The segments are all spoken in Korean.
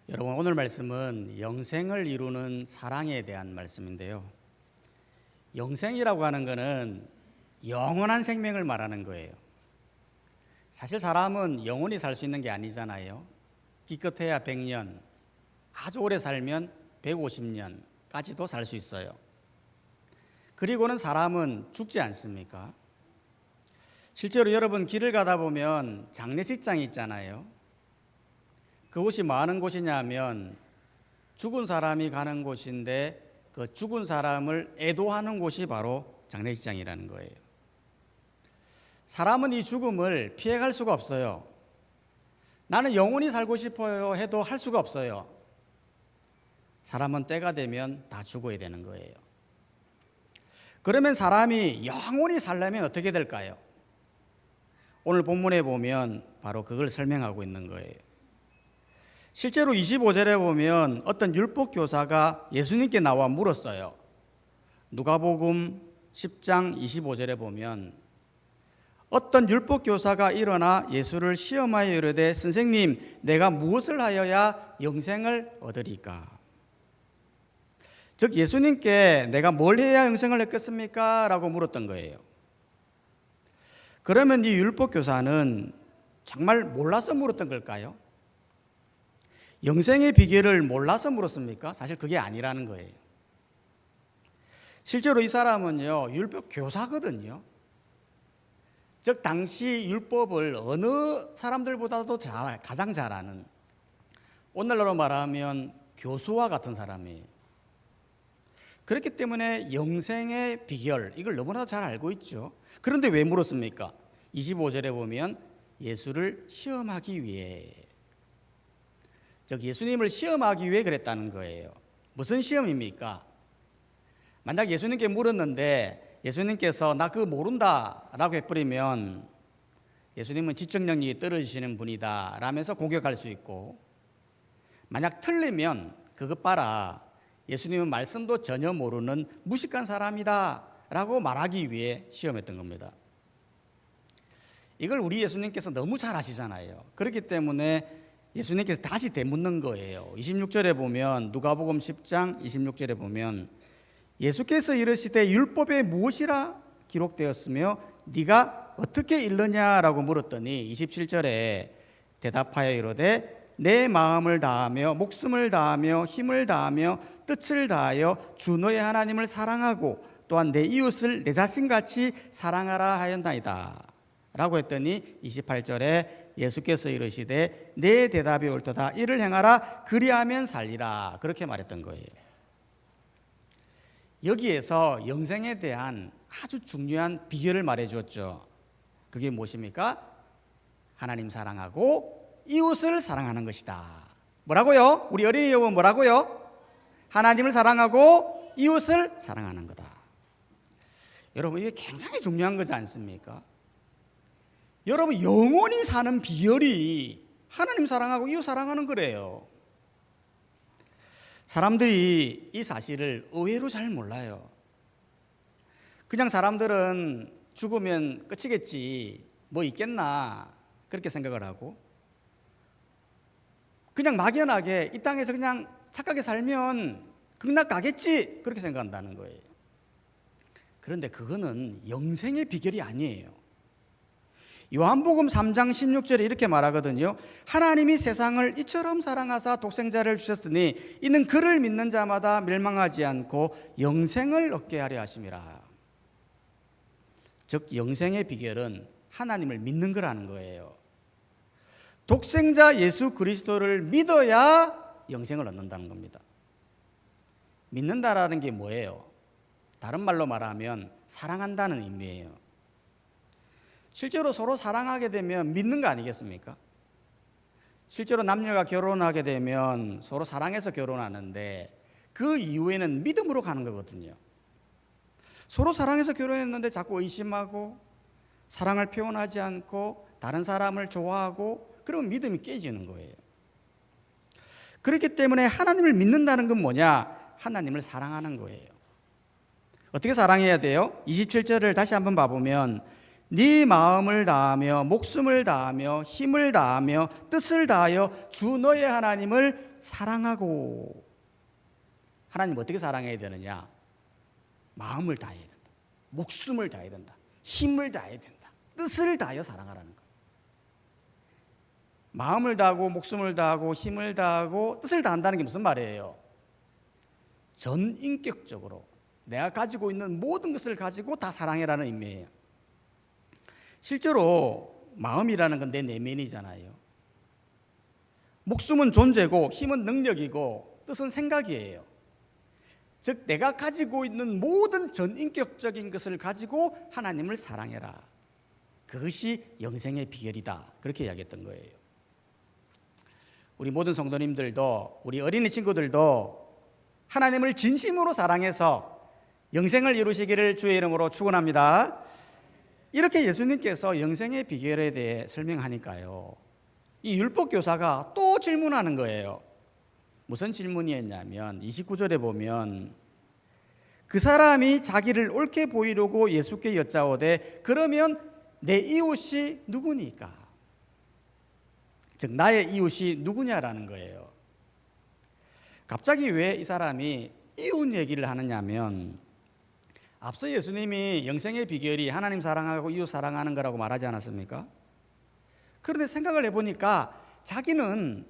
여러분, 오늘 말씀은 영생을 이루는 사랑에 대한 말씀인데요. 영생이라고 하는 것은 영원한 생명을 말하는 거예요. 사실 사람은 영원히 살 수 있는 게 아니잖아요. 기껏해야 100년, 아주 오래 살면 150년까지도 살 수 있어요. 그리고는 사람은 죽지 않습니까? 실제로 여러분 길을 가다 보면 장례식장이 있잖아요. 그곳이 뭐 하는 곳이냐면 죽은 사람이 가는 곳인데 그 죽은 사람을 애도하는 곳이 바로 장례식장이라는 거예요. 사람은 이 죽음을 피해갈 수가 없어요. 나는 영원히 살고 싶어요 해도 할 수가 없어요. 사람은 때가 되면 다 죽어야 되는 거예요. 그러면 사람이 영원히 살려면 어떻게 될까요? 오늘 본문에 보면 바로 그걸 설명하고 있는 거예요. 실제로 25절에 보면 어떤 율법 교사가 예수님께 나와 물었어요. 누가복음 10장 25절에 보면 어떤 율법 교사가 일어나 예수를 시험하여 이르되 선생님, 내가 무엇을 하여야 영생을 얻으리까? 즉 예수님께 내가 뭘 해야 영생을 얻겠습니까? 라고 물었던 거예요. 그러면 이 율법 교사는 정말 몰라서 물었던 걸까요? 영생의 비결을 몰라서 물었습니까? 사실 그게 아니라는 거예요. 실제로 이 사람은요, 율법 교사거든요. 즉 당시 율법을 어느 사람들보다도 가장 잘 아는, 오늘날로 말하면 교수와 같은 사람이에요. 그렇기 때문에 영생의 비결, 이걸 너무나도 잘 알고 있죠. 그런데 왜 물었습니까? 25절에 보면 예수를 시험하기 위해, 즉 예수님을 시험하기 위해 그랬다는 거예요. 무슨 시험입니까? 만약 예수님께 물었는데 예수님께서 나 그거 모른다 라고 해버리면 예수님은 지적 능력이 떨어지시는 분이다 라면서 공격할 수 있고, 만약 틀리면 그것 봐라, 예수님은 말씀도 전혀 모르는 무식한 사람이다 라고 말하기 위해 시험했던 겁니다. 이걸 우리 예수님께서 너무 잘 아시잖아요. 그렇기 때문에 예수님께서 다시 되묻는 거예요. 26절에 보면, 누가복음 10장 26절에 보면 예수께서 이르시되 율법에 무엇이라 기록되었으며 네가 어떻게 읽느냐라고 물었더니 27절에 대답하여 이르되 내 마음을 다하며 목숨을 다하며 힘을 다하며 뜻을 다하여 주 너의 하나님을 사랑하고 또한 내 이웃을 내 자신같이 사랑하라 하였나이다 라고 했더니 28절에 예수께서 이르시되 내 대답이 옳도다, 이를 행하라, 그리하면 살리라, 그렇게 말했던 거예요. 여기에서 영생에 대한 아주 중요한 비결을 말해 주었죠. 그게 무엇입니까? 하나님 사랑하고 이웃을 사랑하는 것이다. 뭐라고요? 우리 어린이 여러분 뭐라고요? 하나님을 사랑하고 이웃을 사랑하는 거다. 여러분, 이게 굉장히 중요한 거지 않습니까? 여러분, 영원히 사는 비결이 하나님 사랑하고 이웃 사랑하는 거래요. 사람들이 이 사실을 의외로 잘 몰라요. 그냥 사람들은 죽으면 끝이겠지, 뭐 있겠나, 그렇게 생각을 하고 그냥 막연하게 이 땅에서 그냥 착하게 살면 극락 가겠지, 그렇게 생각한다는 거예요. 그런데 그거는 영생의 비결이 아니에요. 요한복음 3장 16절에 이렇게 말하거든요. 하나님이 세상을 이처럼 사랑하사 독생자를 주셨으니 이는 그를 믿는 자마다 멸망하지 않고 영생을 얻게 하려 하심이라. 즉 영생의 비결은 하나님을 믿는 거라는 거예요. 독생자 예수 그리스도를 믿어야 영생을 얻는다는 겁니다. 믿는다라는 게 뭐예요? 다른 말로 말하면 사랑한다는 의미예요. 실제로 서로 사랑하게 되면 믿는 거 아니겠습니까? 실제로 남녀가 결혼하게 되면 서로 사랑해서 결혼하는데 그 이후에는 믿음으로 가는 거거든요. 서로 사랑해서 결혼했는데 자꾸 의심하고 사랑을 표현하지 않고 다른 사람을 좋아하고 그러면 믿음이 깨지는 거예요. 그렇기 때문에 하나님을 믿는다는 건 뭐냐? 하나님을 사랑하는 거예요. 어떻게 사랑해야 돼요? 27절을 다시 한번 봐보면 네 마음을 다하며 목숨을 다하며 힘을 다하며 뜻을 다하여 주 너의 하나님을 사랑하고, 하나님 어떻게 사랑해야 되느냐? 마음을 다해야 된다. 목숨을 다해야 된다. 힘을 다해야 된다. 뜻을 다하여 사랑하라는 거예요. 마음을 다하고 목숨을 다하고 힘을 다하고 뜻을 다한다는 게 무슨 말이에요? 전인격적으로 내가 가지고 있는 모든 것을 가지고 다 사랑해라는 의미예요. 실제로 마음이라는 건 내 내면이잖아요. 목숨은 존재고 힘은 능력이고 뜻은 생각이에요. 즉 내가 가지고 있는 모든 전인격적인 것을 가지고 하나님을 사랑해라. 그것이 영생의 비결이다. 그렇게 이야기했던 거예요. 우리 모든 성도님들도 우리 어린이 친구들도 하나님을 진심으로 사랑해서 영생을 이루시기를 주의 이름으로 축원합니다. 이렇게 예수님께서 영생의 비결에 대해 설명하니까요, 이 율법 교사가 또 질문하는 거예요. 무슨 질문이었냐면 29절에 보면 그 사람이 자기를 옳게 보이려고 예수께 여짜오되 그러면 내 이웃이 누구니까? 즉 나의 이웃이 누구냐라는 거예요. 갑자기 왜 이 사람이 이웃 얘기를 하느냐면 앞서 예수님이 영생의 비결이 하나님 사랑하고 이웃 사랑하는 거라고 말하지 않았습니까? 그런데 생각을 해보니까 자기는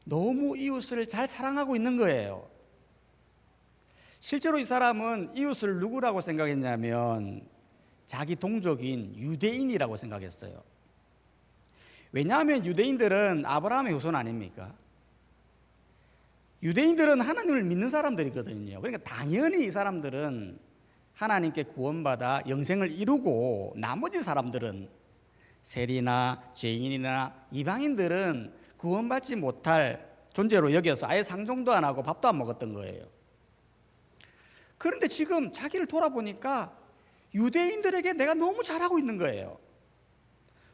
너무 이웃을 잘 사랑하고 있는 거예요. 실제로 이 사람은 이웃을 누구라고 생각했냐면 자기 동족인 유대인이라고 생각했어요. 왜냐하면 유대인들은 아브라함의 후손 아닙니까? 유대인들은 하나님을 믿는 사람들이거든요. 그러니까 당연히 이 사람들은 하나님께 구원받아 영생을 이루고 나머지 사람들은 세리나 죄인이나 이방인들은 구원받지 못할 존재로 여겨서 아예 상종도 안 하고 밥도 안 먹었던 거예요. 그런데 지금 자기를 돌아보니까 유대인들에게 내가 너무 잘하고 있는 거예요.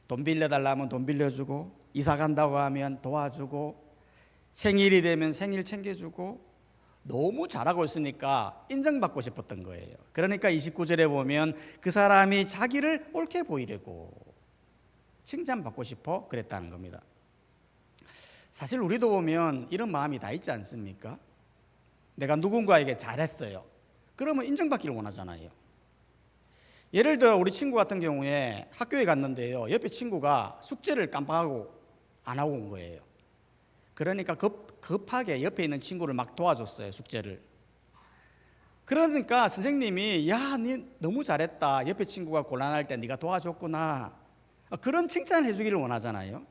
돈 빌려달라면 돈 빌려주고, 이사 간다고 하면 도와주고, 생일이 되면 생일 챙겨주고, 너무 잘하고 있으니까 인정받고 싶었던 거예요. 그러니까 29절에 보면 그 사람이 자기를 옳게 보이려고 칭찬받고 싶어 그랬다는 겁니다. 사실 우리도 보면 이런 마음이 다 있지 않습니까? 내가 누군가에게 잘했어요. 그러면 인정받기를 원하잖아요. 예를 들어 우리 친구 같은 경우에 학교에 갔는데요, 옆에 친구가 숙제를 깜빡하고 안 하고 온 거예요. 그러니까 급하게 옆에 있는 친구를 막 도와줬어요, 숙제를. 그러니까 선생님이 야, 니 너무 잘했다. 옆에 친구가 곤란할 때 네가 도와줬구나. 그런 칭찬을 해주기를 원하잖아요.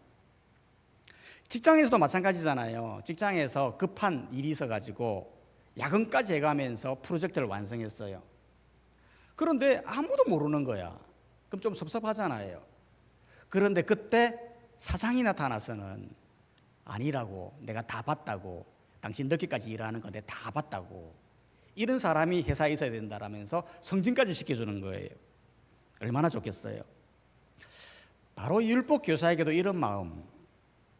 직장에서도 마찬가지잖아요. 직장에서 급한 일이 있어가지고 야근까지 해가면서 프로젝트를 완성했어요. 그런데 아무도 모르는 거야. 그럼 좀 섭섭하잖아요. 그런데 그때 사장이 나타나서는 아니라고, 내가 다 봤다고, 당신 늦게까지 일하는 건데 다 봤다고, 이런 사람이 회사에 있어야 된다라면서 승진까지 시켜주는 거예요. 얼마나 좋겠어요. 바로 율법 교사에게도 이런 마음,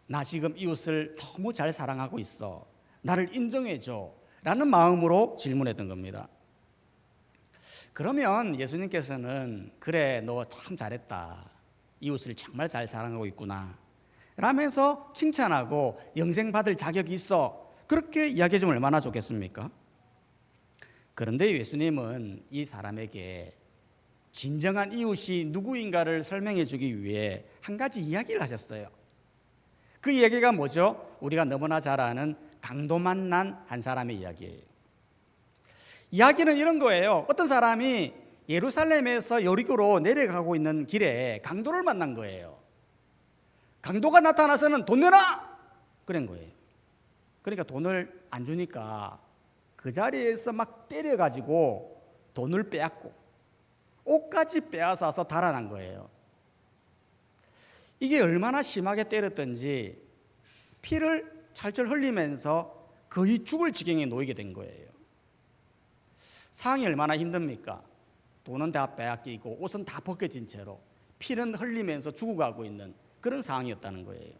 나 지금 이웃을 너무 잘 사랑하고 있어, 나를 인정해줘 라는 마음으로 질문했던 겁니다. 그러면 예수님께서는 그래, 너 참 잘했다, 이웃을 정말 잘 사랑하고 있구나 라면서 칭찬하고 영생 받을 자격이 있어, 그렇게 이야기해 주면 얼마나 좋겠습니까? 그런데 예수님은 이 사람에게 진정한 이웃이 누구인가를 설명해 주기 위해 한 가지 이야기를 하셨어요. 그 이야기가 뭐죠? 우리가 너무나 잘 아는 강도 만난 한 사람의 이야기예요. 이야기는 이런 거예요. 어떤 사람이 예루살렘에서 여리고로 내려가고 있는 길에 강도를 만난 거예요. 강도가 나타나서는 돈 내라! 그런 거예요. 그러니까 돈을 안 주니까 그 자리에서 막 때려가지고 돈을 빼앗고 옷까지 빼앗아서 달아난 거예요. 이게 얼마나 심하게 때렸던지 피를 철철 흘리면서 거의 죽을 지경에 놓이게 된 거예요. 상황이 얼마나 힘듭니까? 돈은 다 빼앗기고 옷은 다 벗겨진 채로 피는 흘리면서 죽어가고 있는 그런 상황이었다는 거예요.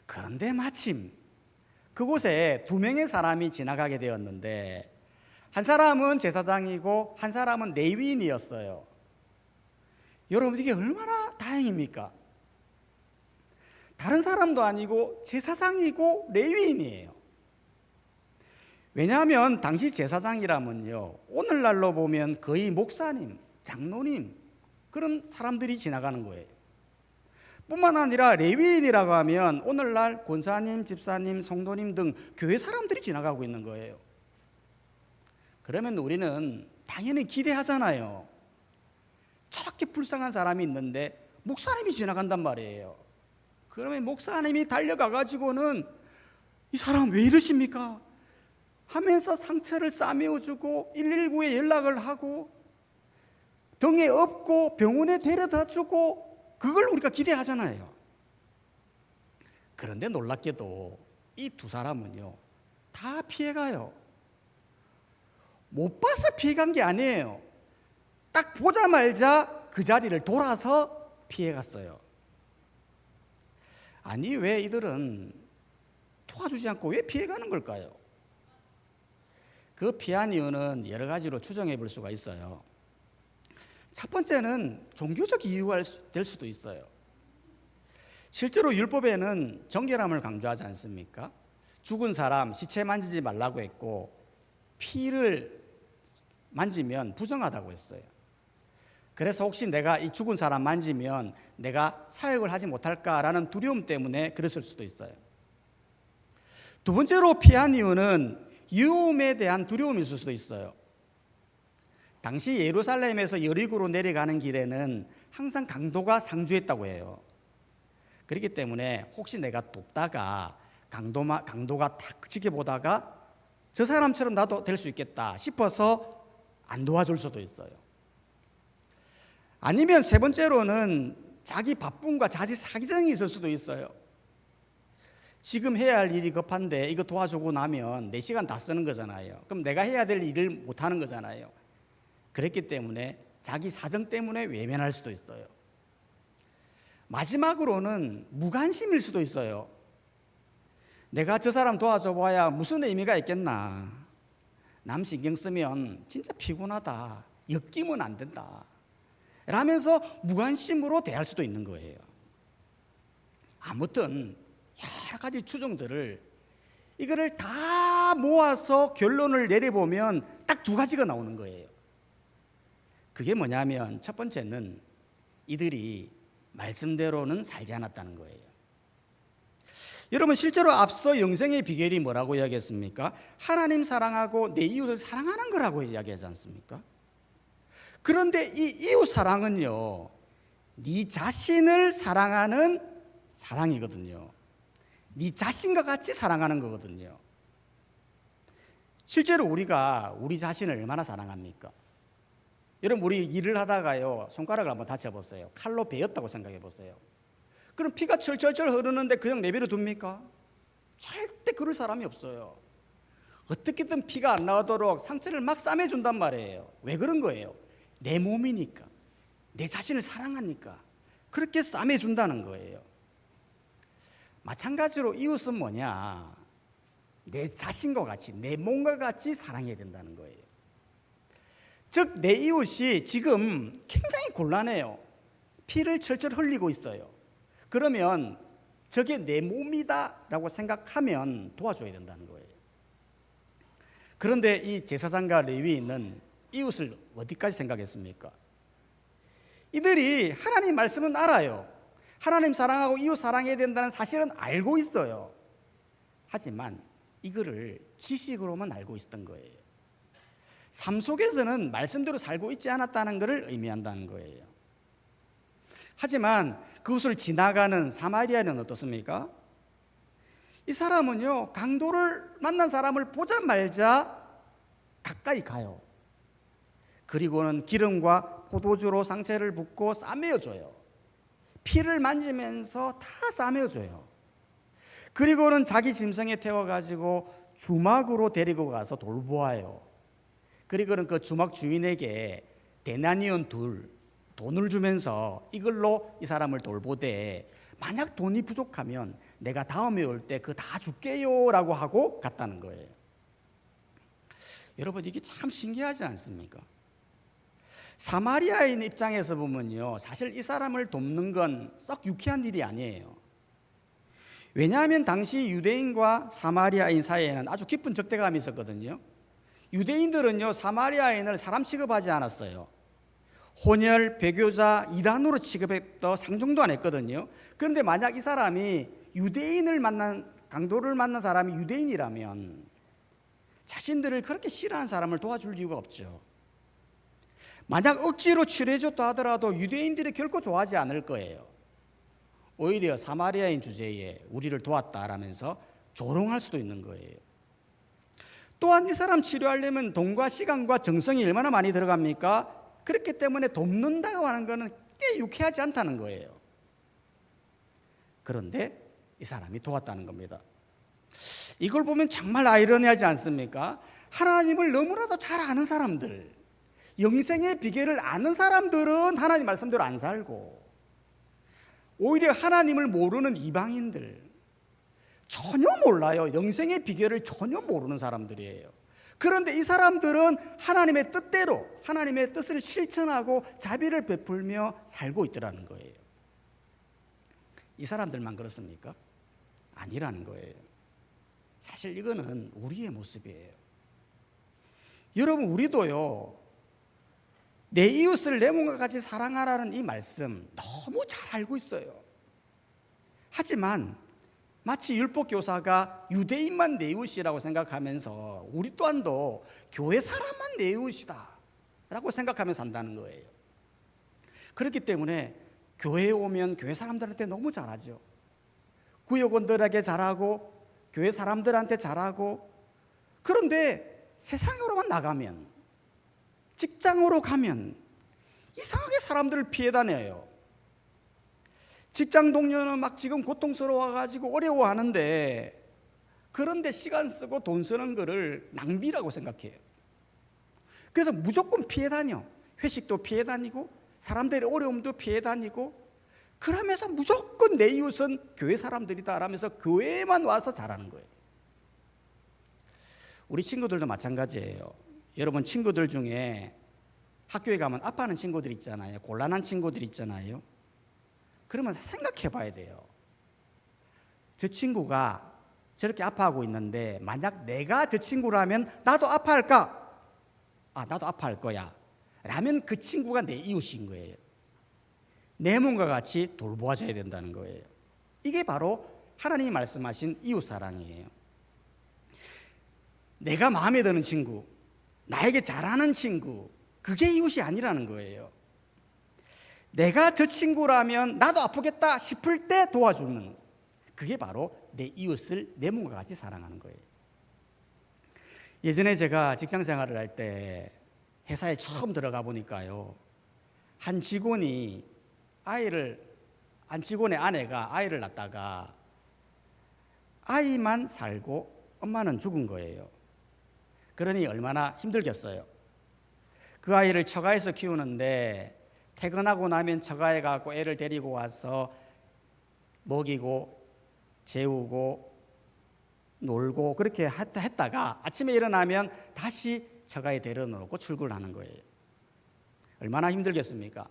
그런데 마침 그곳에 두 명의 사람이 지나가게 되었는데 한 사람은 제사장이고 한 사람은 레위인이었어요. 여러분, 이게 얼마나 다행입니까? 다른 사람도 아니고 제사장이고 레위인이에요. 왜냐하면 당시 제사장이라면요, 오늘날로 보면 거의 목사님, 장로님 그런 사람들이 지나가는 거예요. 뿐만 아니라 레위인이라고 하면 오늘날 권사님, 집사님, 성도님 등 교회 사람들이 지나가고 있는 거예요. 그러면 우리는 당연히 기대하잖아요. 저렇게 불쌍한 사람이 있는데 목사님이 지나간단 말이에요. 그러면 목사님이 달려가 가지고는 이 사람 왜 이러십니까? 하면서 상처를 싸매어주고 119에 연락을 하고 등에 업고 병원에 데려다주고 그걸 우리가 기대하잖아요. 그런데 놀랍게도 이 두 사람은요, 다 피해가요. 못 봐서 피해간 게 아니에요. 딱 보자마자 그 자리를 돌아서 피해갔어요. 아니, 왜 이들은 도와주지 않고 왜 피해가는 걸까요? 그 피한 이유는 여러 가지로 추정해 볼 수가 있어요. 첫 번째는 종교적 이유가 될 수도 있어요. 실제로 율법에는 정결함을 강조하지 않습니까? 죽은 사람 시체 만지지 말라고 했고 피를 만지면 부정하다고 했어요. 그래서 혹시 내가 이 죽은 사람 만지면 내가 사역을 하지 못할까라는 두려움 때문에 그랬을 수도 있어요. 두 번째로 피한 이유는 위험에 대한 두려움이 있을 수도 있어요. 당시 예루살렘에서 여리고로 내려가는 길에는 항상 강도가 상주했다고 해요. 그렇기 때문에 혹시 내가 돕다가 강도가 탁 지켜보다가 저 사람처럼 나도 될 수 있겠다 싶어서 안 도와줄 수도 있어요. 아니면 세 번째로는 자기 바쁨과 자기 사기정이 있을 수도 있어요. 지금 해야 할 일이 급한데 이거 도와주고 나면 내 시간 다 쓰는 거잖아요. 그럼 내가 해야 될 일을 못 하는 거잖아요. 그랬기 때문에 자기 사정 때문에 외면할 수도 있어요. 마지막으로는 무관심일 수도 있어요. 내가 저 사람 도와줘 봐야 무슨 의미가 있겠나. 남 신경 쓰면 진짜 피곤하다. 엮이면 안 된다. 라면서 무관심으로 대할 수도 있는 거예요. 아무튼 여러 가지 추정들을 이거를 다 모아서 결론을 내려보면 딱 두 가지가 나오는 거예요. 그게 뭐냐면 첫 번째는 이들이 말씀대로는 살지 않았다는 거예요. 여러분 실제로 앞서 영생의 비결이 뭐라고 이야기했습니까? 하나님 사랑하고 내 이웃을 사랑하는 거라고 이야기하지 않습니까? 그런데 이 이웃 사랑은요, 네 자신을 사랑하는 사랑이거든요. 네 자신과 같이 사랑하는 거거든요. 실제로 우리가 우리 자신을 얼마나 사랑합니까? 여러분 우리 일을 하다가요 손가락을 한번 다쳐보세요. 칼로 베었다고 생각해 보세요. 그럼 피가 철철철 흐르는데 그냥 내버려 둡니까? 절대 그럴 사람이 없어요. 어떻게든 피가 안 나오도록 상처를 막 싸매준단 말이에요. 왜 그런 거예요? 내 몸이니까, 내 자신을 사랑하니까 그렇게 싸매준다는 거예요. 마찬가지로 이웃은 뭐냐? 내 자신과 같이, 내 몸과 같이 사랑해야 된다는 거예요. 즉 내 이웃이 지금 굉장히 곤란해요. 피를 철철 흘리고 있어요. 그러면 저게 내 몸이다라고 생각하면 도와줘야 된다는 거예요. 그런데 이 제사장과 레위인은 이웃을 어디까지 생각했습니까? 이들이 하나님 말씀은 알아요. 하나님 사랑하고 이웃 사랑해야 된다는 사실은 알고 있어요. 하지만 이거를 지식으로만 알고 있었던 거예요. 삶 속에서는 말씀대로 살고 있지 않았다는 것을 의미한다는 거예요. 하지만 그곳을 지나가는 사마리아는 어떻습니까? 이 사람은요, 강도를 만난 사람을 보자마자 가까이 가요. 그리고는 기름과 포도주로 상처를 붓고 싸매어줘요. 피를 만지면서 다 싸매어줘요. 그리고는 자기 짐승에 태워가지고 주막으로 데리고 가서 돌보아요. 그리고는 그 주막 주인에게 데나니온 돈을 주면서 이걸로 이 사람을 돌보되 만약 돈이 부족하면 내가 다음에 올 때 그거 다 줄게요 라고 하고 갔다는 거예요. 여러분 이게 참 신기하지 않습니까? 사마리아인 입장에서 보면요, 사실 이 사람을 돕는 건 썩 유쾌한 일이 아니에요. 왜냐하면 당시 유대인과 사마리아인 사이에는 아주 깊은 적대감이 있었거든요. 유대인들은요, 사마리아인을 사람 취급하지 않았어요. 혼혈, 배교자, 이단으로 취급했던 상종도 안 했거든요. 그런데 만약 이 사람이 강도를 만난 사람이 유대인이라면 자신들을 그렇게 싫어하는 사람을 도와줄 이유가 없죠. 만약 억지로 치료해줬다 하더라도 유대인들이 결코 좋아하지 않을 거예요. 오히려 사마리아인 주제에 우리를 도왔다라면서 조롱할 수도 있는 거예요. 또한 이 사람 치료하려면 돈과 시간과 정성이 얼마나 많이 들어갑니까? 그렇기 때문에 돕는다고 하는 것은 꽤 유쾌하지 않다는 거예요. 그런데 이 사람이 도왔다는 겁니다. 이걸 보면 정말 아이러니하지 않습니까? 하나님을 너무나도 잘 아는 사람들, 영생의 비결을 아는 사람들은 하나님 말씀대로 안 살고, 오히려 하나님을 모르는 이방인들, 전혀 몰라요. 영생의 비결을 전혀 모르는 사람들이에요. 그런데 이 사람들은 하나님의 뜻대로 하나님의 뜻을 실천하고 자비를 베풀며 살고 있더라는 거예요. 이 사람들만 그렇습니까? 아니라는 거예요. 사실 이거는 우리의 모습이에요. 여러분, 우리도요, 내 이웃을 내 몸과 같이 사랑하라는 이 말씀 너무 잘 알고 있어요. 하지만 마치 율법 교사가 유대인만 내 이웃이라고 생각하면서 우리 또한도 교회 사람만 내 이웃이다 라고 생각하면서 산다는 거예요. 그렇기 때문에 교회에 오면 교회 사람들한테 너무 잘하죠. 구역원들에게 잘하고 교회 사람들한테 잘하고, 그런데 세상으로만 나가면, 직장으로 가면 이상하게 사람들을 피해 다녀요. 직장 동료는 막 지금 고통스러워가지고 어려워하는데, 그런데 시간 쓰고 돈 쓰는 거를 낭비라고 생각해요. 그래서 무조건 피해 다녀. 회식도 피해 다니고 사람들의 어려움도 피해 다니고, 그러면서 무조건 내 이웃은 교회 사람들이다 라면서 교회에만 와서 잘하는 거예요. 우리 친구들도 마찬가지예요. 여러분, 친구들 중에 학교에 가면 아파하는 친구들 있잖아요. 곤란한 친구들 있잖아요. 그러면 생각해 봐야 돼요. 저 친구가 저렇게 아파하고 있는데 만약 내가 저 친구라면 나도 아파할까? 나도 아파할 거야 라면 그 친구가 내 이웃인 거예요. 내 몸과 같이 돌보아줘야 된다는 거예요. 이게 바로 하나님이 말씀하신 이웃사랑이에요. 내가 마음에 드는 친구, 나에게 잘하는 친구, 그게 이웃이 아니라는 거예요. 내가 저 친구라면 나도 아프겠다 싶을 때 도와주는, 그게 바로 내 이웃을 내 몸과 같이 사랑하는 거예요. 예전에 제가 직장 생활을 할 때 회사에 처음 들어가 보니까요, 한 직원의 아내가 아이를 낳다가 아이만 살고 엄마는 죽은 거예요. 그러니 얼마나 힘들겠어요. 그 아이를 처가에서 키우는데 퇴근하고 나면 처가에 가고 애를 데리고 와서 먹이고 재우고 놀고 그렇게 했다가 아침에 일어나면 다시 처가에 데려놓고 출근하는 거예요. 얼마나 힘들겠습니까?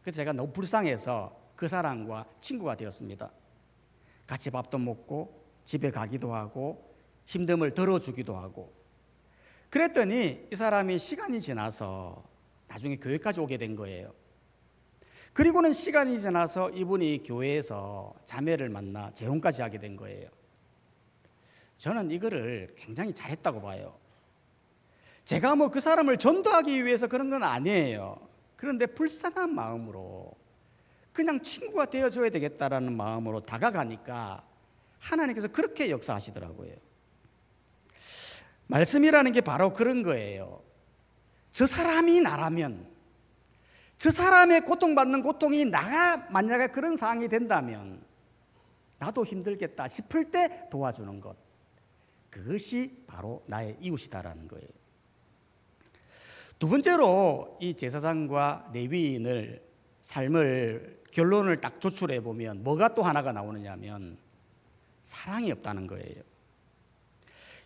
그래서 제가 너무 불쌍해서 그 사람과 친구가 되었습니다. 같이 밥도 먹고 집에 가기도 하고 힘듦을 덜어주기도 하고, 그랬더니 이 사람이 시간이 지나서 나중에 교회까지 오게 된 거예요. 그리고는 시간이 지나서 이분이 교회에서 자매를 만나 재혼까지 하게 된 거예요. 저는 이거를 굉장히 잘했다고 봐요. 제가 그 사람을 전도하기 위해서 그런 건 아니에요. 그런데 불쌍한 마음으로 그냥 친구가 되어줘야 되겠다라는 마음으로 다가가니까 하나님께서 그렇게 역사하시더라고요. 말씀이라는 게 바로 그런 거예요. 저 사람이 나라면, 저 사람의 고통받는 고통이 나가 만약에 그런 상황이 된다면 나도 힘들겠다 싶을 때 도와주는 것, 그것이 바로 나의 이웃이다라는 거예요. 두 번째로 이 제사장과 레위인을 삶을 결론을 딱 조출해 보면 뭐가 또 하나가 나오느냐 하면 사랑이 없다는 거예요.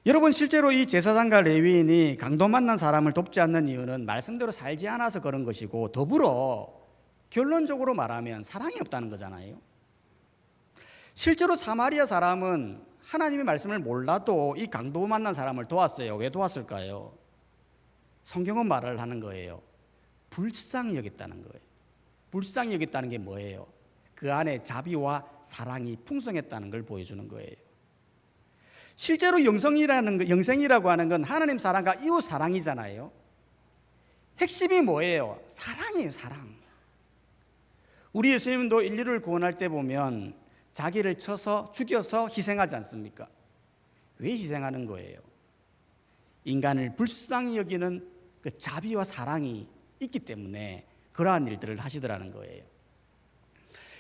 여러분, 실제로 이 제사장과 레위인이 강도 만난 사람을 돕지 않는 이유는 말씀대로 살지 않아서 그런 것이고, 더불어 결론적으로 말하면 사랑이 없다는 거잖아요. 실제로 사마리아 사람은 하나님의 말씀을 몰라도 이 강도 만난 사람을 도왔어요. 왜 도왔을까요? 성경은 말을 하는 거예요. 불쌍히 여겼다는 거예요. 불쌍히 여겼다는 게 뭐예요? 그 안에 자비와 사랑이 풍성했다는 걸 보여주는 거예요. 실제로 영생이라고 하는 건 하나님 사랑과 이웃 사랑이잖아요. 핵심이 뭐예요? 사랑이에요, 사랑. 우리 예수님도 인류를 구원할 때 보면 자기를 쳐서 죽여서 희생하지 않습니까? 왜 희생하는 거예요? 인간을 불쌍히 여기는 그 자비와 사랑이 있기 때문에 그러한 일들을 하시더라는 거예요.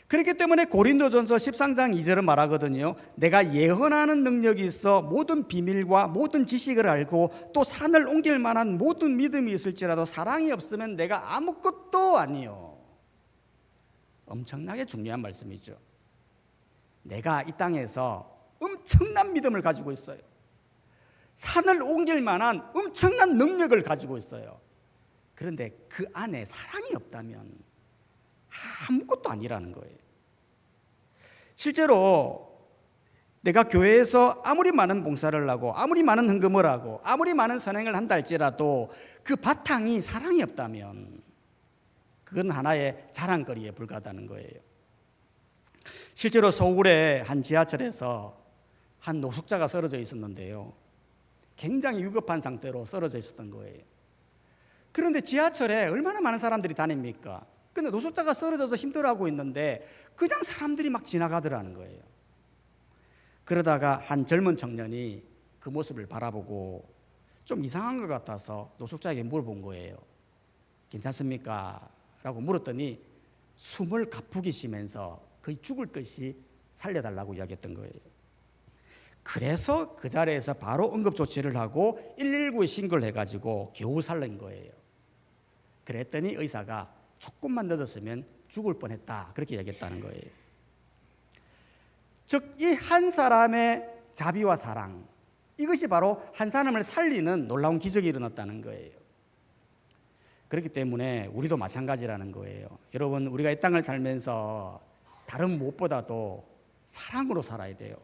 그렇기 때문에 고린도전서 13장 2절은 말하거든요. 내가 예언하는 능력이 있어 모든 비밀과 모든 지식을 알고 또 산을 옮길 만한 모든 믿음이 있을지라도 사랑이 없으면 내가 아무것도 아니요. 엄청나게 중요한 말씀이죠. 내가 이 땅에서 엄청난 믿음을 가지고 있어요. 산을 옮길 만한 엄청난 능력을 가지고 있어요. 그런데 그 안에 사랑이 없다면 아무것도 아니라는 거예요. 실제로 내가 교회에서 아무리 많은 봉사를 하고 아무리 많은 헌금을 하고 아무리 많은 선행을 한다 할지라도 그 바탕이 사랑이 없다면 그건 하나의 자랑거리에 불과하다는 거예요. 실제로 서울의 한 지하철에서 한 노숙자가 쓰러져 있었는데요. 굉장히 위급한 상태로 쓰러져 있었던 거예요. 그런데 지하철에 얼마나 많은 사람들이 다닙니까? 근데 노숙자가 쓰러져서 힘들어하고 있는데 그냥 사람들이 막 지나가더라는 거예요. 그러다가 한 젊은 청년이 그 모습을 바라보고 좀 이상한 것 같아서 노숙자에게 물어본 거예요. 괜찮습니까? 라고 물었더니 숨을 가쁘게 쉬면서 거의 죽을 듯이 살려달라고 이야기했던 거예요. 그래서 그 자리에서 바로 응급조치를 하고 119에 신고를 해가지고 겨우 살린 거예요. 그랬더니 의사가 조금만 늦었으면 죽을 뻔했다 그렇게 얘기했다는 거예요. 즉 이 한 사람의 자비와 사랑, 이것이 바로 한 사람을 살리는 놀라운 기적이 일어났다는 거예요. 그렇기 때문에 우리도 마찬가지라는 거예요. 여러분, 우리가 이 땅을 살면서 다른 무엇보다도 사랑으로 살아야 돼요.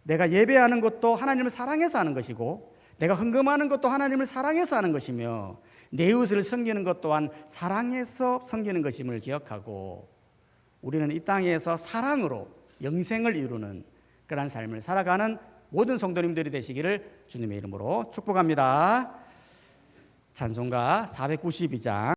내가 예배하는 것도 하나님을 사랑해서 하는 것이고, 내가 헌금하는 것도 하나님을 사랑해서 하는 것이며, 내 이웃을 섬기는 것 또한 사랑해서 섬기는 것임을 기억하고, 우리는 이 땅에서 사랑으로 영생을 이루는 그런 삶을 살아가는 모든 성도님들이 되시기를 주님의 이름으로 축복합니다. 찬송가 492장